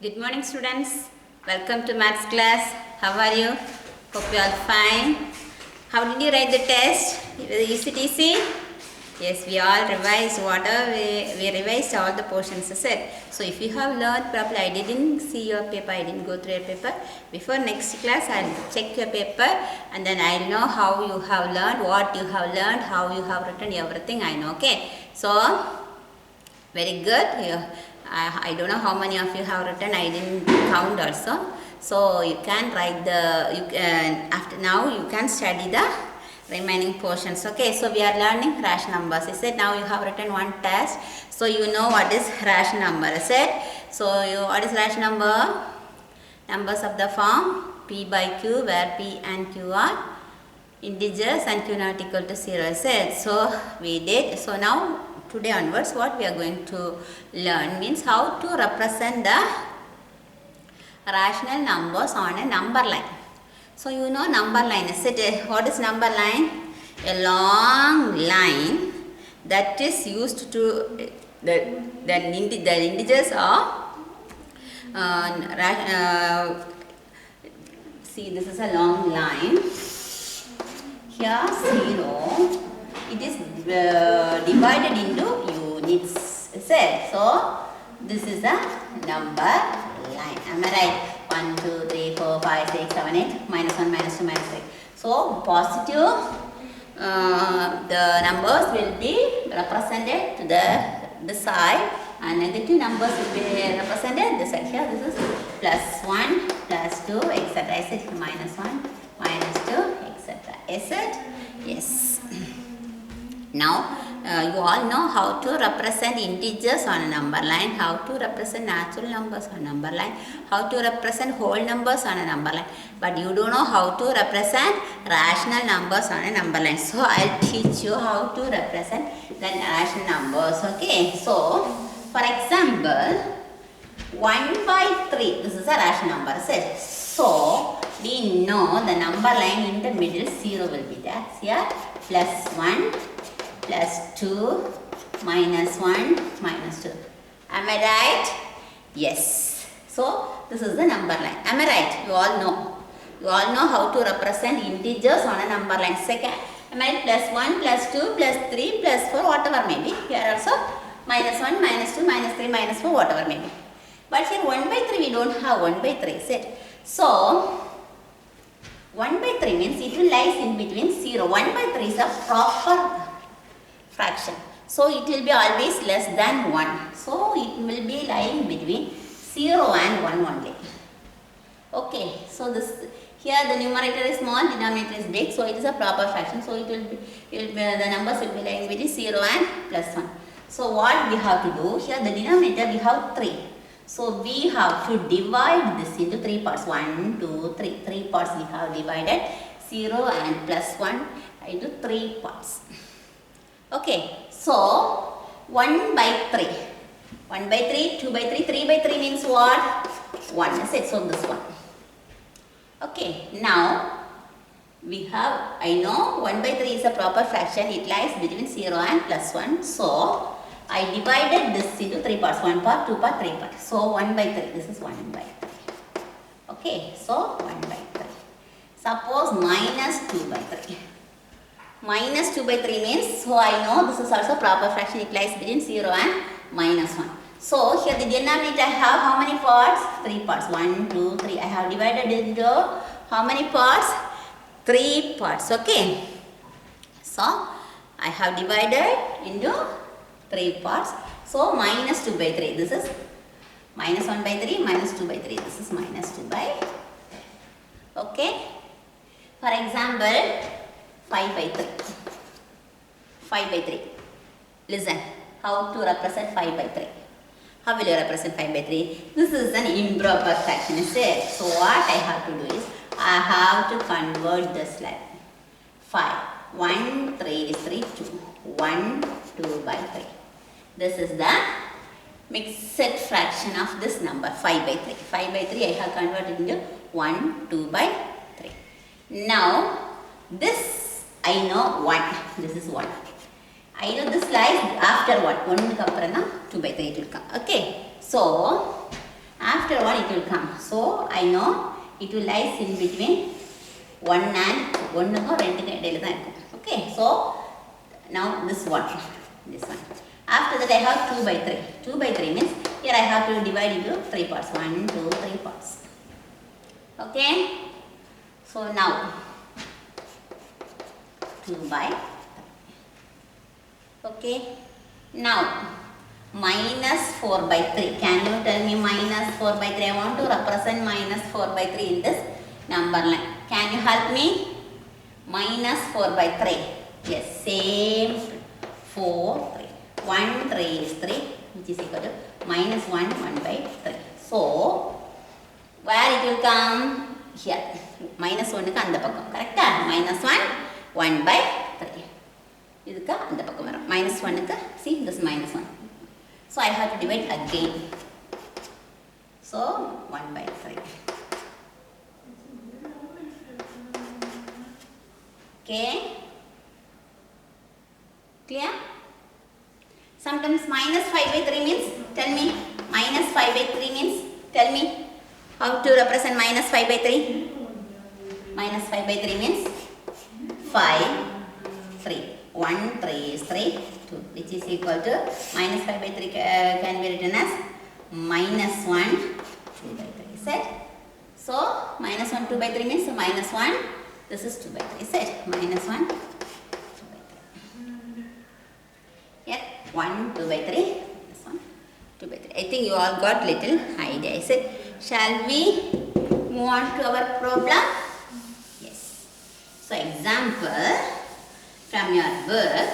Good morning, students. Welcome to maths class. How are you? Hope you are fine. How did you write the test? Easy, easy? Yes, we all revised whatever we revised all the portions said. So if you have learned properly, I didn't see your paper, I didn't go through your paper. Before next class, I'll check your paper and then I'll know how you have learned, what you have learned, how you have written everything I know. Okay. So very good. I don't know how many of you have written. I didn't count also. So you can write after now you can study the remaining portions. Okay. So we are learning rational numbers. I said now you have written one test. So you know what is rational number. I said so. What is rational number? Numbers of the form P by Q, where P and Q are integers and Q not equal to 0. I said so. We did. So now today onwards what we are going to learn means how to represent the rational numbers on a number line. So you know number line, is it? What is number line? A long line that is used to the integers are see, this is a long line. Here 0, it is divided into units. So this is a number line. Am I right? 1, 2, 3, 4, 5, 6, 7, 8, minus 1, minus 2, minus 3. So positive the numbers will be represented to the side and negative numbers will be represented this side. Here this is plus 1, plus 2, etc. Is it minus 1, minus 2, etc. Is it? Yes. Now you all know how to represent integers on a number line, how to represent natural numbers on a number line, how to represent whole numbers on a number line. But you don't know how to represent rational numbers on a number line. So I'll teach you how to represent the rational numbers. Okay. So for example, 1 by 3. This is a rational number. So we know the number line in the middle 0 will be there. Here plus 1, plus 2, minus 1, minus 2. Am I right? Yes. So this is the number line. Am I right? You all know. You all know how to represent integers on a number line. Second, am I right? Plus 1, plus 2, plus 3, plus 4, whatever may be. Here also minus 1, minus 2, minus 3, minus 4, whatever may be. But here 1 by 3 we don't have 1 by 3. So 1 by 3 means it will lies in between 0. 1 by 3 is a proper fraction. So it will be always less than 1. So it will be lying between 0 and 1 only. Okay. So this here the numerator is small, denominator is big. So it is a proper fraction. So the numbers will be lying between 0 and plus 1. So what we have to do here, the denominator we have 3. So we have to divide this into 3 parts. 1, 2, 3. 3 parts we have divided. 0 and plus 1 into 3 parts. Okay. So 1 by 3. 1 by 3, 2 by 3, 3 by 3 means what? 1. Is it? So this one. Okay. Now we have, I know 1 by 3 is a proper fraction. It lies between 0 and plus 1. So I divided this into 3 parts. 1 part, 2 part, 3 part. So 1 by 3. This is 1 by 3. Okay. So 1 by 3. Suppose minus 2 by 3. Minus 2 by 3 means, so I know this is also proper fraction. It lies between 0 and minus 1. So here the denominator I have how many parts? 3 parts. 1, 2, 3. I have divided into how many parts? 3 parts. Okay. So I have divided into 3 parts. So minus 2 by 3. This is minus 1 by 3, minus 2 by 3. This is minus 2 by 3. Okay. For example, 5 by 3. 5 by 3. Listen. How to represent 5 by 3? How will you represent 5 by 3? This is an improper fraction. So what I have to do is, I have to convert this like 5. 1, 3 is 3, 2. 1, 2 by 3. This is the mixed fraction of this number 5 by 3. 5 by 3 I have converted into 1, 2 by 3. Now this I know 1. This is 1. I know this lies after what? 1 2 by 3 it will come. Okay. So After 1 it will come. So I know it will lies in between 1 and 2. 1 க்கும் 2 க்கும் இடையில தான் இருக்கும். Okay. So now this one. After that I have 2 by 3. 2 by 3 means here I have to divide into 3 parts. 1, 2, 3 parts. Okay. So now 2 by 3. Okay. Now minus 4 by 3. Can you tell me minus 4 by 3? I want to represent minus 4 by 3 in this number line. Can you help me? Minus 4 by 3. Yes, same 4, 3. 1, 3 is 3, which is equal to minus 1, 1 by 3. So, where it will come? Here. Minus 1 க்கு அந்த பக்கம். Correct? Minus 1, 1 by 3. இதுக்கு அந்த பக்கம் வரும். Minus 1 க்கு, see this minus 1. So, I have to divide again. So, 1 by 3. Okay. Clear? Sometimes minus 5 by 3 means, tell me, minus 5 by 3 means, tell me, how to represent minus 5 by 3? Minus 5 by 3 means, 5, 3. 1, 3 is 3, 2, which is equal to, minus 5 by 3 can be written as, minus 1, 2 by 3, is it? So, minus 1, 2 by 3 means, minus 1, this is 2 by 3, is it? Minus 1, 2 by 3. Here, 1, 2 by 3, this one, 2 by 3. I think you all got little idea, is it? Shall we move on to our problem? Yes. So, example from your book.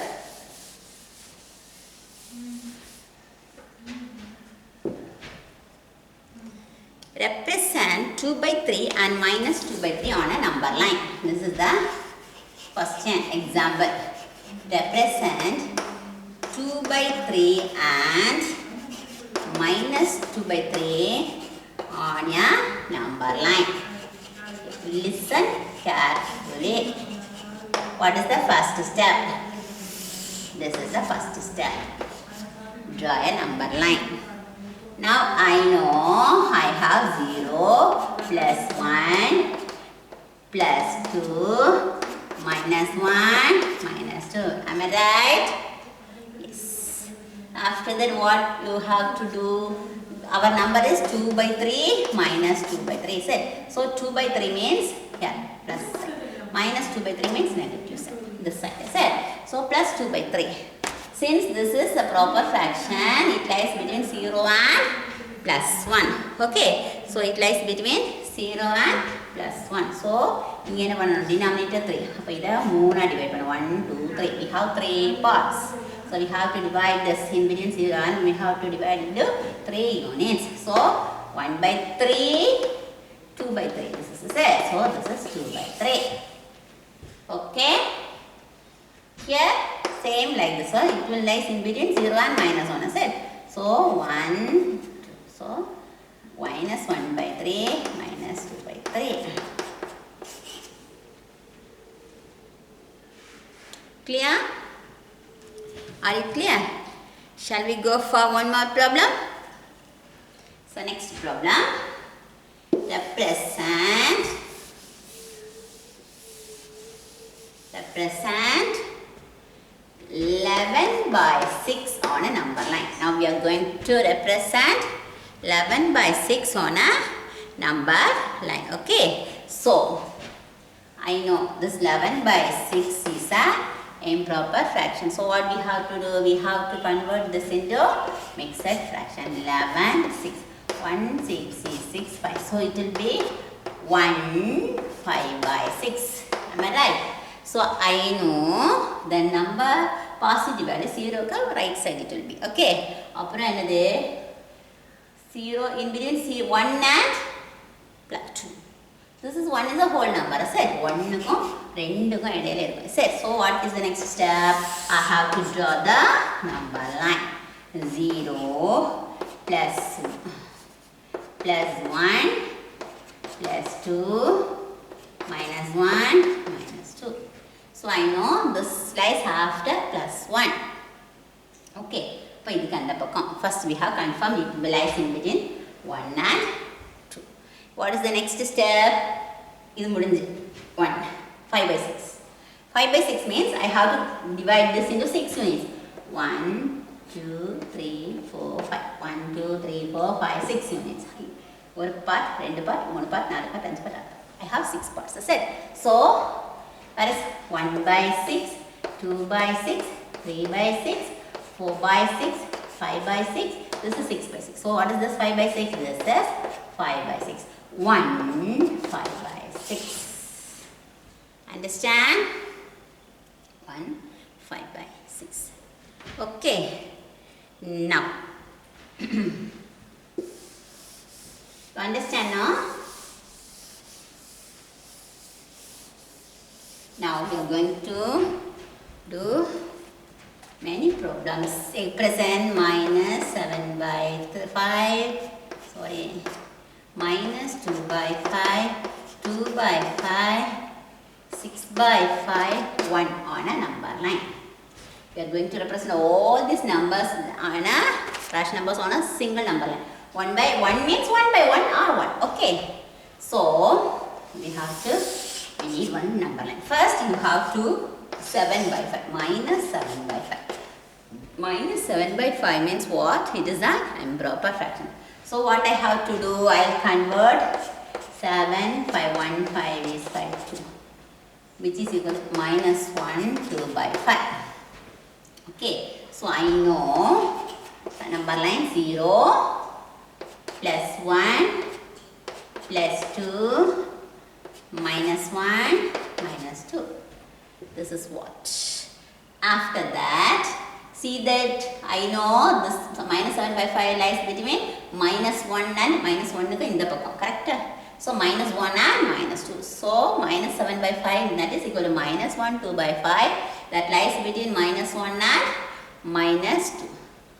Represent 2 by 3 and minus 2 by 3 on a number line. This is the question example. Represent 2 by 3 and minus 2 by 3 on a number line. Listen carefully. What is the first step? This is the first step. Draw a number line. Now I know I have 0 plus 1 plus 2 minus 1 minus 2. Am I right? Yes. After that what you have to do? Our number is 2 by 3 minus 2 by 3. Is it? So 2 by 3 means here plus side. Minus 2 by 3 means negative side. This side. Is it? So plus 2 by 3. Since this is a proper fraction, it lies between 0 and plus 1. Okay. So it lies between 0 and plus 1. So, இங்கே denominator 3. அப்போ இதை 3 divide பண்ண 1, 2, 3. We have 3 parts. So we have to divide this in between 0 and we have to divide into 3 units. So 1 by 3, 2 by 3. This is it. So this is 2 by 3. Okay. Here same like this. So it will lie in between 0 and minus 1. Is it? So 1, 2. So minus 1 by 3 minus 2 by 3. Clear? Are you clear? Shall we go for one more problem? So next problem. Represent 11 by 6 on a number line. Now we are going to represent 11 by 6 on a number line. Okay. So I know this 11 by 6 is a improper fraction. So what we have to do? We have to convert this into mixed fraction. 11, 6. 1, 6 is 6, 5. So it will be 1, 5 by 6. Am I right? So I know the number positive value 0 ka right side it will be. Okay. Appuram enadhu 0 in between 1 and plus 2. This is 1 is a whole number. Set 1 kum 2 kum ideyila irukum. Set. So what is the next step? I have to draw the number line. 0 plus 1 plus 2 minus 1 minus 2. So I know this lies after plus 1. Okay. First we have confirmed it lies in between 1 and 2. What is the next step? This is 1. 5 by 6. 5 by 6 means I have to divide this into 6 units. 1, 2, 3, 4, 5. 1, 2, 3, 4, 5, 6 units. 1 part, 2 part, 3 part, 4 part, 5 part. I have 6 parts. That's it. So, that is 1 by 6, 2 by 6, 3 by 6, 4 by 6, 5 by 6. This is 6 by 6. So, what is this 5 by 6? This is 5 by 6. 1, 5 by 6. Understand? 1, 5 by 6. Okay. Now, you understand now? Now we are going to do many problems. Say present minus 7 by 5. Sorry. Minus 2 by 5. 2 by 5. 6 by 5. 1 on a number line. We are going to represent all these numbers on a rational numbers on a single number line. 1 by 1 means 1 by 1 or 1. Okay. So we need one number line. First you have to 7 by 5. Minus 7 by 5. Minus 7 by 5 means what? It is an improper fraction. So what I have to do? I will convert 7 by 1 5 is 5 2. Which is equal to minus 1 2 by 5. Okay, so I know the number line 0 plus 1 plus 2 minus 1 minus 2. This is what. After that, see that I know this minus 7 by 5 lies between minus 1 and minus 1 in the pakkam, correct? So minus 1 and minus 2. So minus 7 by 5 that is equal to minus 1 2 by 5. That lies between minus 1 and minus 2.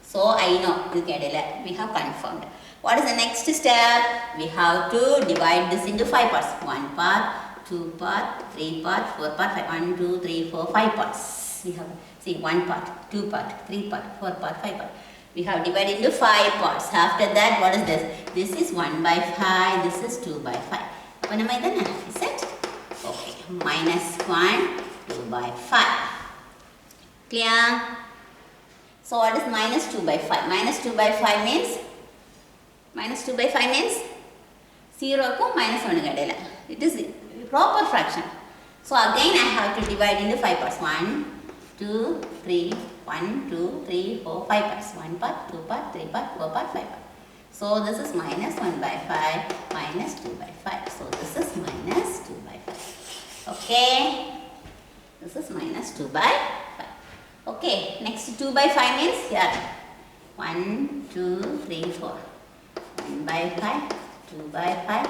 So I know we have confirmed. What is the next step? We have to divide this into 5 parts. 1 part, 2 part, 3 part, 4 part, 5. 1, 2, 3, 4, 5 parts. We have, see, 1 part, 2 part, 3 part, 4 part, 5 part. We have divided into 5 parts. After that, what is this? This is 1 by 5. This is 2 by 5. What am I done? Is it? Okay. Minus 1, 2 by 5. Clear? So what is minus 2 by 5? Minus 2 by 5 means? Minus 2 by 5 means? 0 ko minus 1 gadela. It is proper fraction. So again I have to divide into 5 parts. 1, 2, 3, 1, 2, 3, 4, 5 parts. 1 part, 2 part, 3 part, 4 part, 5 part. So this is minus 1 by 5 minus 2 by 5. So this is minus 2 by 5. Okay. This is minus 2 by 5. Okay. Next 2 by 5 means here. 1, 2, 3, 4. 1 by 5, 2 by 5,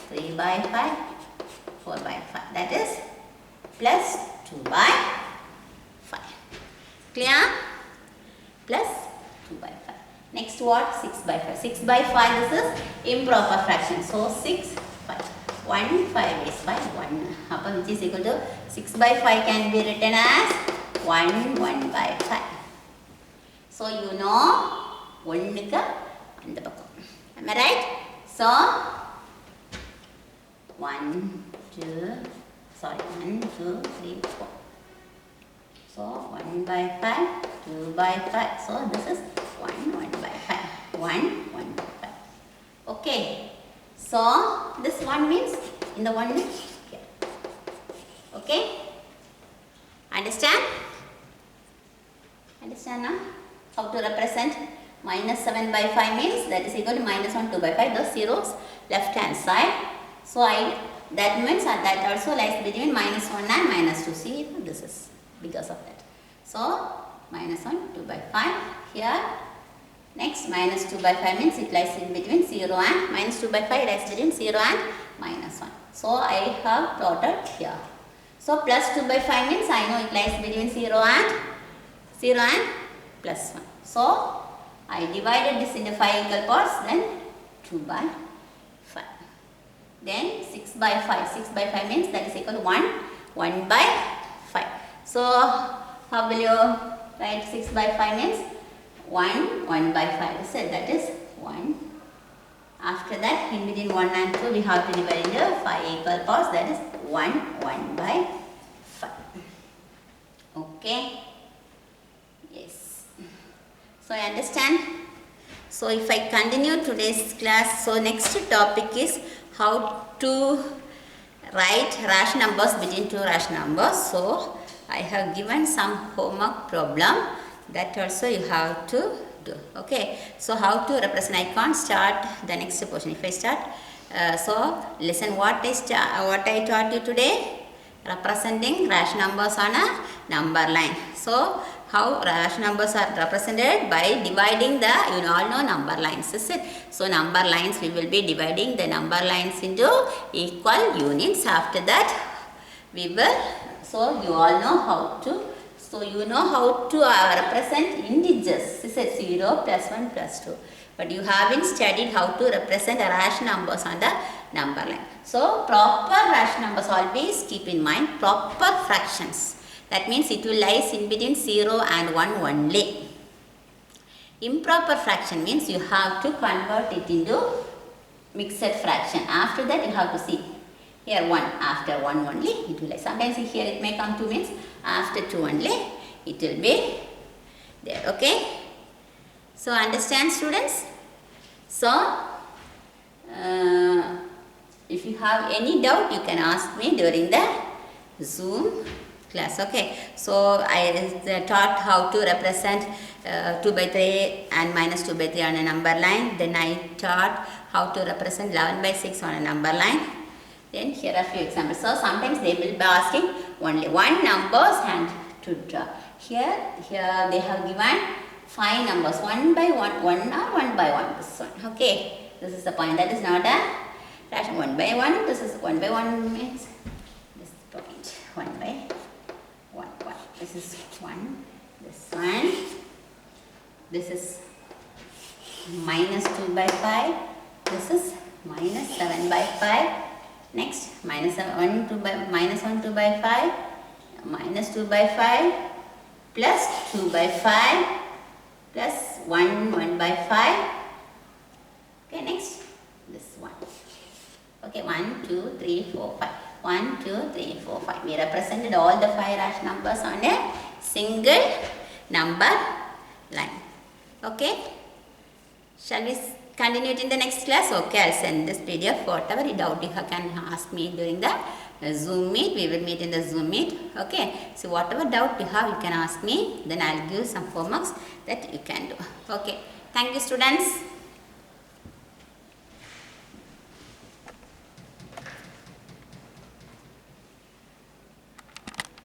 3 by 5, 4 by 5. That is plus 2 by 5. Clear? Plus 2 by 5. Next what? 6 by 5. 6 by 5 this is improper fraction. So 6, 5. 1, 5 is 5, 1. Which is equal to 6 by 5 can be written as 1, 1 by 5. So you know 1 ka and the bakam. Am I right? So 1, 2, 3, 4. So 1 by 5, 2 by 5. So this is 1, 1 by 5. 1, 1 by 5. Okay. So this 1 means in the 1 means here. Okay. Understand? Understand now? How to represent minus 7 by 5 means that is equal to minus 1, 2 by 5. The zeros left hand side. So that means that also lies between minus 1 and minus 2. See, this is because of that. So minus 1, 2 by 5 here. Next minus 2 by 5 means it lies in between 0 and minus 2 by 5 lies between 0 and minus 1. So I have plotted here. So plus 2 by 5 means I know it lies between 0 and plus 1. So I divided this into 5 equal parts, then 2 by 5. Then 6 by 5. 6 by 5 means that is equal to 1, 1 by 5. So how will you write 6 by 5 means 1, 1 by 5. So that is 1, After that, in between 1 and 2, we have to divide into 5 equal parts. That is 1 by 5. Okay. Yes. So, I understand. So, if I continue today's class, so next topic is how to write rational numbers between two rational numbers. So, I have given some homework problem that also you have to do. Okay. So, how to represent? I can't start the next portion. If I start, so listen what I taught you today. Representing rational numbers on a number line. So, how rational numbers are represented? By dividing the, you all know number lines, is it? So, number lines, we will be dividing the number lines into equal units. After that, we will, so you all know how to, so you know how to represent integers, is it? 0 plus 1 plus 2. But you haven't studied how to represent rational numbers on the number line. So, proper rational numbers, always keep in mind proper fractions. That means it will lies in between 0 and 1 only. Improper fraction means you have to convert it into mixed fraction. After that, you have to see here 1, after 1 only it will lie. Sometimes here it may come 2 means after 2 only it will be there. Okay. So, understand students? So, if you have any doubt, you can ask me during the Zoom class. Okay. So, I taught how to represent 2 by 3 and minus 2 by 3 on a number line. Then I taught how to represent 11 by 6 on a number line. Then here are a few examples. So, sometimes they will be asking only one numbers and to draw. Here they have given 5 numbers, 1 by 1, 1 or 1 by 1, this one. Okay. This is the point. That is not a fraction. 1 by 1, this is 1 by 1 means this point. 1 by 1, 1. This is 1, this one. This is minus 2 by 5. This is minus 7 by 5. Next, minus 1, 2 by, minus 1, 2 by 5. Minus 2 by 5. Plus 2 by 5. Plus 1, 1 by 5. Okay, next, this one. Okay, 1, 2, 3, 4, 5. 1, 2, 3, 4, 5. We represented all the 5 rational numbers on a single number line. Okay. Shall we continue it in the next class? Okay, I'll send this PDF. Whatever doubt you can ask me during the Zoom meet. We will meet in the Zoom meet. Okay. So, whatever doubt you have, you can ask me. Then I'll give some homeworks that you can do. Okay. Thank you, students.